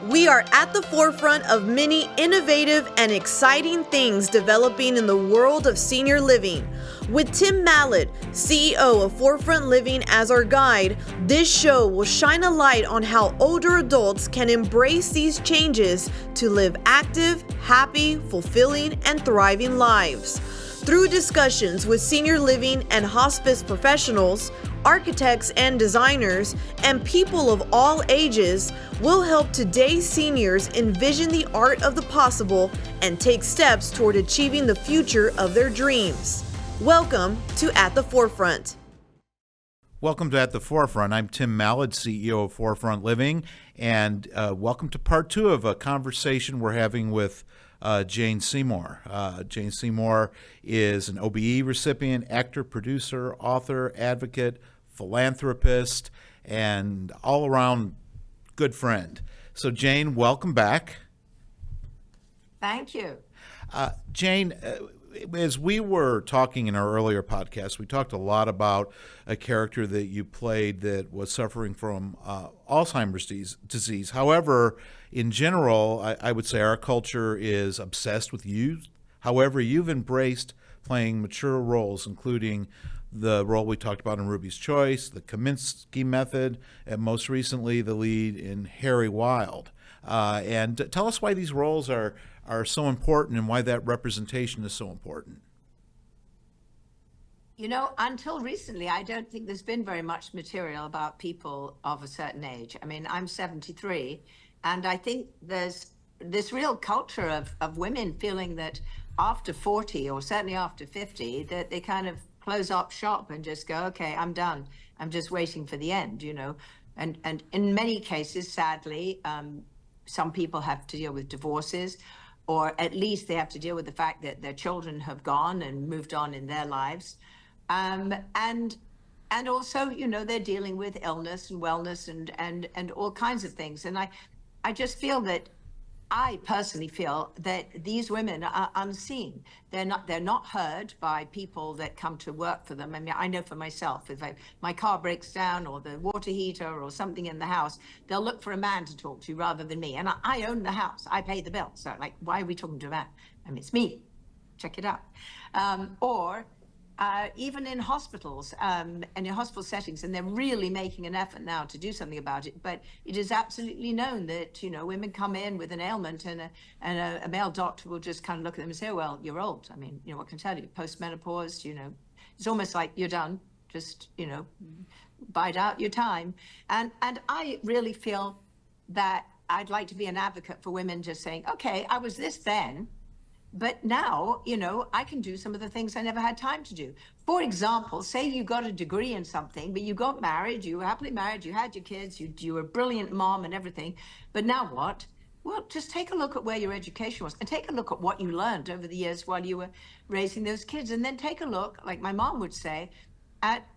We are at the forefront of many innovative and exciting things developing in the world of senior living. With Tim Mallad, CEO of Forefront Living, as our guide, this show will shine a light on how older adults can embrace these changes to live active, happy, fulfilling, and thriving lives. Through discussions with senior living and hospice professionals, architects and designers, and people of all ages, will help today's seniors envision the art of the possible and take steps toward achieving the future of their dreams. Welcome to At the Forefront. Welcome to At the Forefront. I'm Tim Mallad, CEO of Forefront Living, and welcome to part two of a conversation we're having with Jane Seymour. Jane Seymour is an OBE recipient, actor, producer, author, advocate, philanthropist, and all-around good friend. So, Jane, welcome back. Thank you. Jane, as we were talking in our earlier podcast, we talked a lot about a character that you played that was suffering from Alzheimer's disease. However, in general, I would say our culture is obsessed with youth. However, you've embraced playing mature roles, including the role we talked about in Ruby's Choice, the Kaminsky Method, and most recently the lead in Harry Wild. And tell us why these roles are so important and why that representation is so important. You know, until recently, I don't think there's been very much material about people of a certain age. I mean, I'm 73, and I think there's this real culture of women feeling that after 40, or certainly after 50, that they kind of close up shop and just go, okay, I'm done. I'm just waiting for the end, you know. And in many cases, sadly, some people have to deal with divorces, or at least they have to deal with the fact that their children have gone and moved on in their lives. And also, you know, they're dealing with illness and wellness and all kinds of things. And I just feel that I personally feel that these women are unseen. They're not heard by people that come to work for them. I mean, I know for myself, if my car breaks down or the water heater or something in the house, they'll look for a man to talk to rather than me. And I own the house. I pay the bill. So like, why are we talking to a man? I mean, it's me. Check it out. Even in hospitals and in hospital settings, and they're really making an effort now to do something about it. But it is absolutely known that, you know, women come in with an ailment and a male doctor will just kind of look at them and say, well, you're old. I mean, you know, what can I tell you? Postmenopause, you know, it's almost like you're done. Just, you know, bide out your time. And I really feel that I'd like to be an advocate for women just saying, okay, I was this then, but now, you know, I can do some of the things I never had time to do. For example, say you got a degree in something, but you got married, you were happily married, you had your kids, you were a brilliant mom and everything. But now what? Well, just take a look at where your education was and take a look at what you learned over the years while you were raising those kids. And then take a look, like my mom would say, at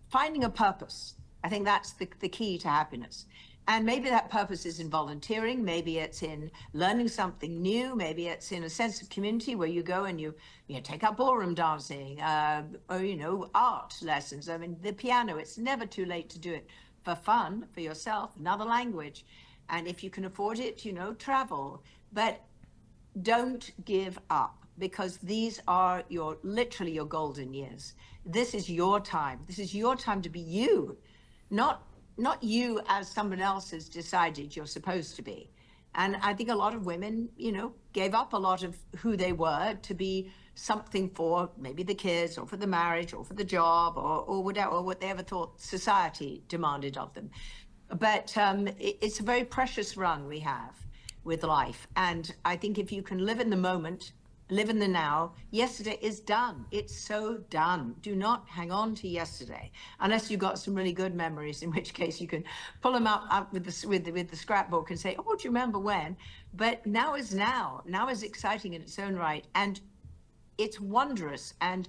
finding a purpose. I think that's the key to happiness. And maybe that purpose is in volunteering, maybe it's in learning something new, maybe it's in a sense of community where you go and you take up ballroom dancing, or, you know, art lessons. I mean, the piano, it's never too late to do it for fun, for yourself, another language. And if you can afford it, you know, travel. But don't give up, because these are literally your golden years. This is your time. This is your time to be you, not you as someone else has decided you're supposed to be. And I think a lot of women, you know, gave up a lot of who they were to be something for maybe the kids or for the marriage or for the job or whatever, or what they ever thought society demanded of them. But it's a very precious run we have with life. And I think if you can live in the moment, live in the now, yesterday is done. It's so done. Do not hang on to yesterday, unless you've got some really good memories, in which case you can pull them up with the scrapbook and say, oh, do you remember when? But now is now. Now is exciting in its own right. And it's wondrous. And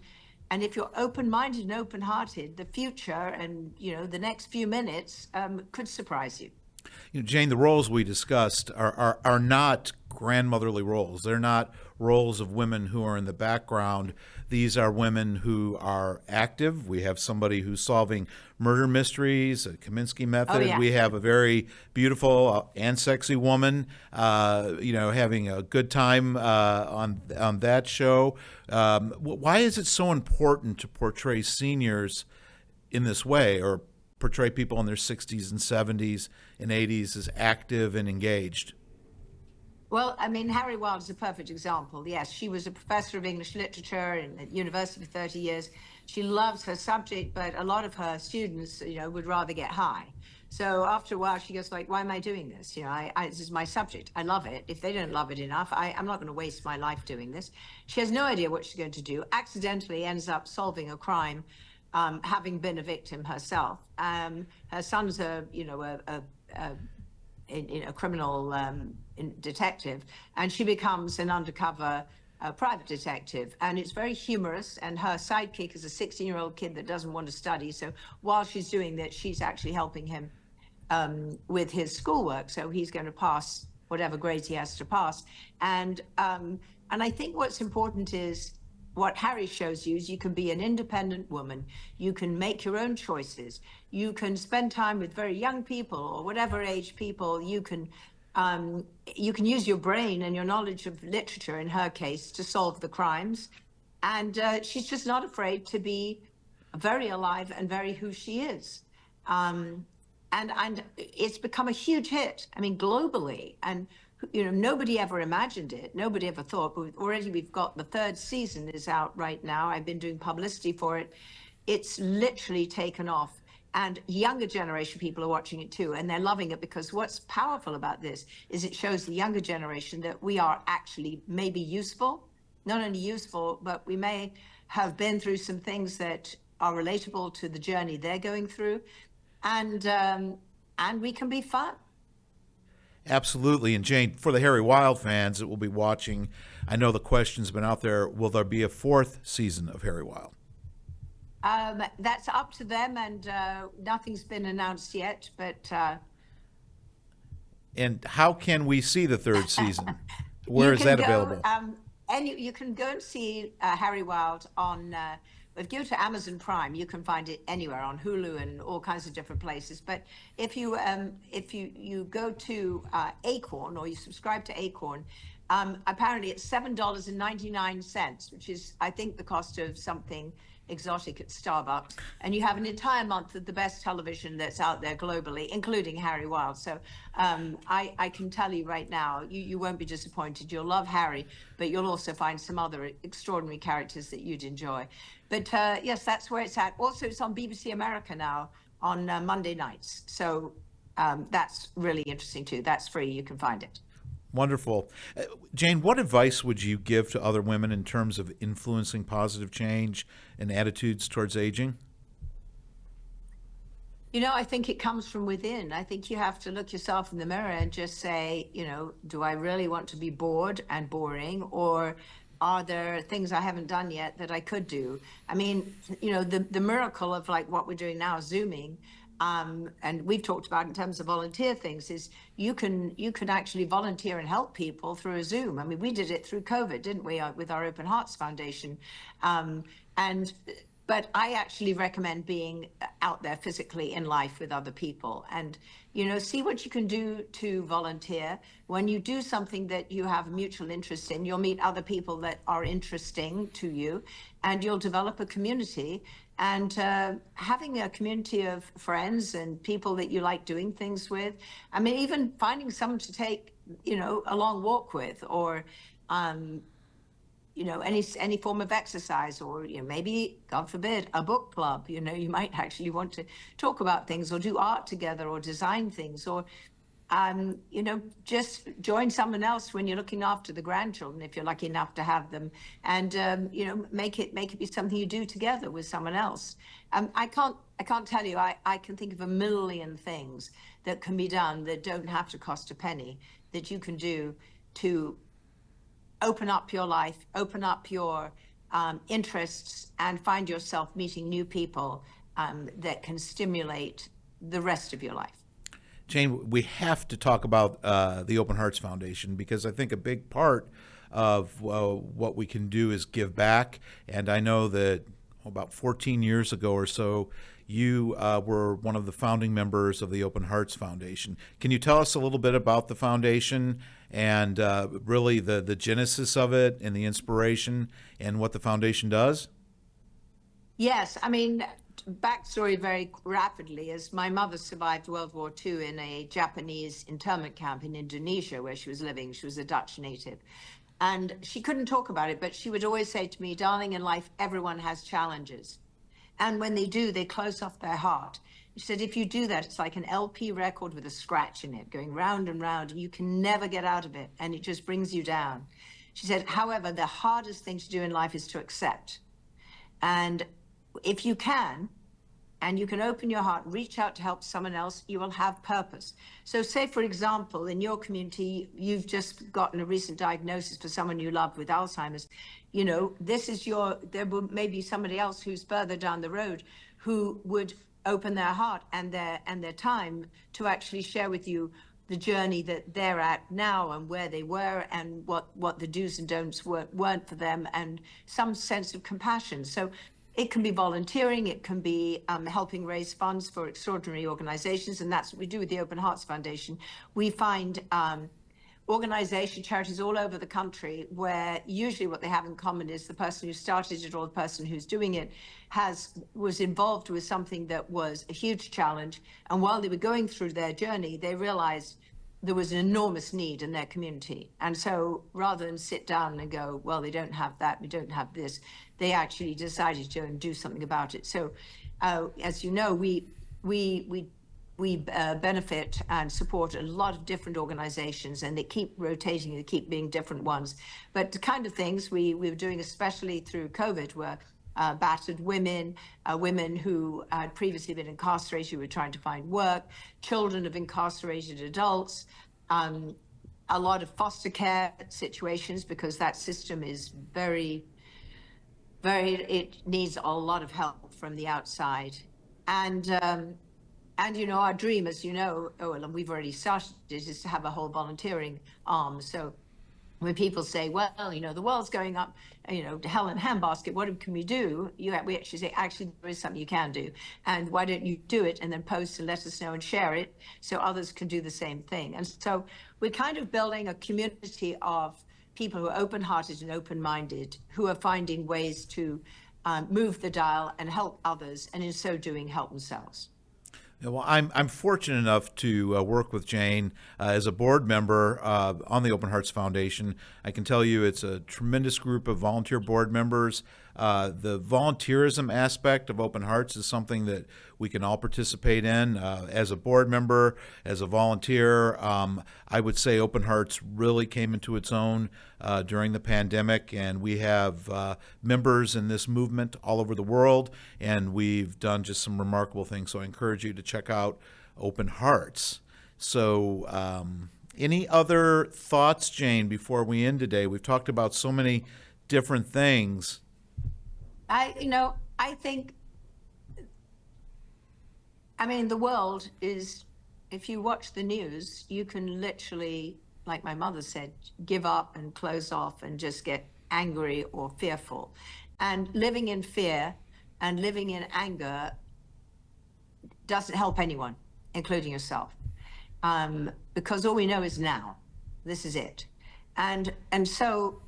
if you're open-minded and open-hearted, the future and, you know, the next few minutes could surprise you. Jane, the roles we discussed are not grandmotherly roles. They're not roles of women who are in the background. These are women who are active. We have somebody who's solving murder mysteries, a Kaminsky method. Oh, yeah. We have a very beautiful and sexy woman, having a good time on that show. Why is it so important to portray seniors in this way, or portray people in their 60s and 70s and 80s as active and engaged? Well, I mean, Harry Wilde is a perfect example. Yes, she was a professor of English literature at university for 30 years. She loves her subject, but a lot of her students, would rather get high. So after a while, she goes like, why am I doing this? This is my subject. I love it. If they don't love it enough, I'm not going to waste my life doing this. She has no idea what she's going to do, accidentally ends up solving a crime, having been a victim herself. Her son's a criminal detective, and she becomes an undercover private detective, and it's very humorous. And her sidekick is a 16-year-old kid that doesn't want to study, so while she's doing that, she's actually helping him with his schoolwork, so he's going to pass whatever grades he has to pass. And I think what's important is what Harry shows you is you can be an independent woman. You can make your own choices. You can spend time with very young people or whatever age people. You can use your brain and your knowledge of literature, in her case, to solve the crimes. And she's just not afraid to be very alive and very who she is. And it's become a huge hit, I mean, globally. And nobody ever imagined it. Nobody ever thought, but we've got the third season is out right now. I've been doing publicity for it. It's literally taken off, and younger generation people are watching it too, and they're loving it, because what's powerful about this is it shows the younger generation that we are actually maybe useful, not only useful, but we may have been through some things that are relatable to the journey they're going through, and we can be fun. Absolutely. And Jane, for the Harry Wilde fans that will be watching, I know the question's been out there. Will there be a fourth season of Harry Wilde? That's up to them, and nothing's been announced yet. But and how can we see the third season? Where is that available? And you can go and see Harry Wilde on. If you go to Amazon Prime, you can find it anywhere, on Hulu and all kinds of different places. But if you go to Acorn, or you subscribe to Acorn, apparently it's $7.99, which is, I think, the cost of something exotic at Starbucks, and you have an entire month of the best television that's out there globally, including Harry Wilde. So I can tell you right now, you won't be disappointed. You'll love Harry, but you'll also find some other extraordinary characters that you'd enjoy. But yes, that's where it's at. Also, it's on BBC America now on Monday nights. So that's really interesting too. That's free. You can find it. Wonderful. Jane, what advice would you give to other women in terms of influencing positive change and attitudes towards aging? I think it comes from within. I think you have to look yourself in the mirror and just say, do I really want to be bored and boring, or are there things I haven't done yet that I could do? I mean, the miracle of like what we're doing now, Zooming, and we've talked about in terms of volunteer things, is you can actually volunteer and help people through a Zoom. I mean, we did it through COVID, didn't we, with our Open Hearts Foundation? But I actually recommend being out there physically in life with other people, and see what you can do to volunteer. When you do something that you have a mutual interest in, you'll meet other people that are interesting to you, and you'll develop a community. And having a community of friends and people that you like doing things with. I mean, even finding someone to take, a long walk with, or, any form of exercise, or, maybe, God forbid, a book club. You might actually want to talk about things, or do art together, or design things, or, just join someone else when you're looking after the grandchildren, if you're lucky enough to have them, and make it be something you do together with someone else. I can't tell you. I can think of a million things that can be done that don't have to cost a penny, that you can do to open up your life, open up your interests, and find yourself meeting new people that can stimulate the rest of your life. Jane, we have to talk about the Open Hearts Foundation, because I think a big part of what we can do is give back. And I know that about 14 years ago or so, you were one of the founding members of the Open Hearts Foundation. Can you tell us a little bit about the foundation and really the genesis of it and the inspiration and what the foundation does? Yes, I mean, backstory very rapidly is my mother survived World War II in a Japanese internment camp in Indonesia where she was living. She was a Dutch native. And she couldn't talk about it, but she would always say to me, darling, in life, everyone has challenges. And when they do, they close off their heart. She said, if you do that, it's like an LP record with a scratch in it, going round and round, and you can never get out of it, and it just brings you down. She said, however, the hardest thing to do in life is to accept. And if you can, and you can open your heart, reach out to help someone else, you will have purpose. So say, for example, in your community, you've just gotten a recent diagnosis for someone you love with Alzheimer's. You know, there may be somebody else who's further down the road who would open their heart and their time to actually share with you the journey that they're at now and where they were and what the do's and don'ts weren't for them, and some sense of compassion. So it can be volunteering, it can be helping raise funds for extraordinary organizations, and that's what we do with the Open Hearts Foundation. We find organizations, charities all over the country where usually what they have in common is the person who started it or the person who's doing it was involved with something that was a huge challenge, and while they were going through their journey, they realized there was an enormous need in their community. And so rather than sit down and go, well, they don't have that, we don't have this, they actually decided to go and do something about it. So as you know, we benefit and support a lot of different organizations, and they keep rotating, they keep being different ones. But the kind of things we were doing, especially through COVID, were battered women, women who had previously been incarcerated who were trying to find work, children of incarcerated adults, a lot of foster care situations, because that system is it needs a lot of help from the outside. And you know, our dream, as you know, and we've already started it, is to have a whole volunteering arm. So when people say, well, you know, the world's going up, you know, to hell in a handbasket, what can we do? We actually say, actually, there is something you can do. And why don't you do it and then post and let us know and share it so others can do the same thing. And so we're kind of building a community of people who are open-hearted and open-minded, who are finding ways to move the dial and help others, and in so doing, help themselves. Well, I'm fortunate enough to work with Jane as a board member on the Open Hearts Foundation. I can tell you it's a tremendous group of volunteer board members. The volunteerism aspect of Open Hearts is something that we can all participate in. As a board member, as a volunteer, I would say Open Hearts really came into its own during the pandemic, and we have members in this movement all over the world, and we've done just some remarkable things. So I encourage you to check out Open Hearts. So any other thoughts, Jane, before we end today? We've talked about so many different things. I think, I mean, the world is, if you watch the news, you can literally, like my mother said, give up and close off and just get angry or fearful. And living in fear and living in anger doesn't help anyone, including yourself, because all we know is now. This is it. And so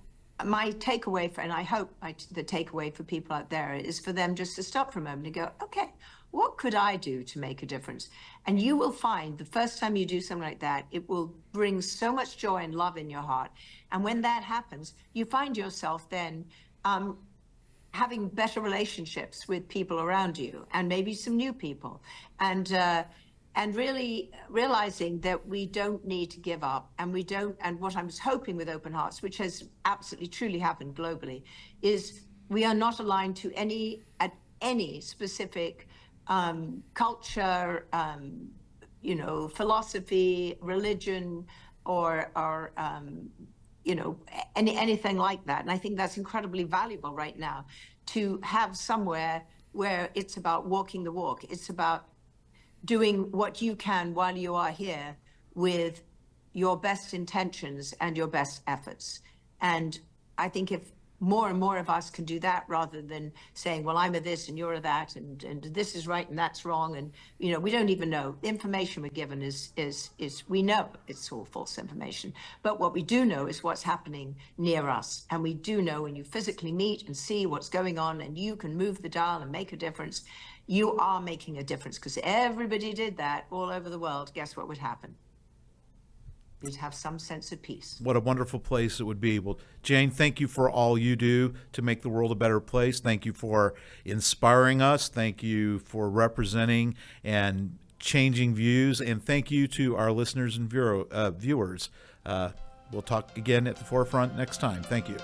my takeaway and I hope the takeaway for people out there is for them just to stop for a moment and go, okay, what could I do to make a difference? And you will find the first time you do something like that, it will bring so much joy and love in your heart. And when that happens, you find yourself then having better relationships with people around you, and maybe some new people, and really realizing that we don't need to give up, and what I was hoping with Open Hearts, which has absolutely truly happened globally, is we are not aligned to any specific culture, philosophy, religion, or anything like that. And I think that's incredibly valuable right now, to have somewhere where it's about walking the walk. It's about doing what you can while you are here with your best intentions and your best efforts. And I think if more and more of us can do that, rather than saying, well, I'm a this and you're a that, and this is right and that's wrong, and we don't even know. The information we're given is we know it's all false information, but what we do know is what's happening near us. And we do know when you physically meet and see what's going on, and you can move the dial and make a difference, you are making a difference. Because everybody did that all over the world, guess what would happen? You'd have some sense of peace. What a wonderful place it would be. Well, Jane, thank you for all you do to make the world a better place. Thank you for inspiring us. Thank you for representing and changing views. And thank you to our listeners and viewers. We'll talk again at the Forefront next time. Thank you.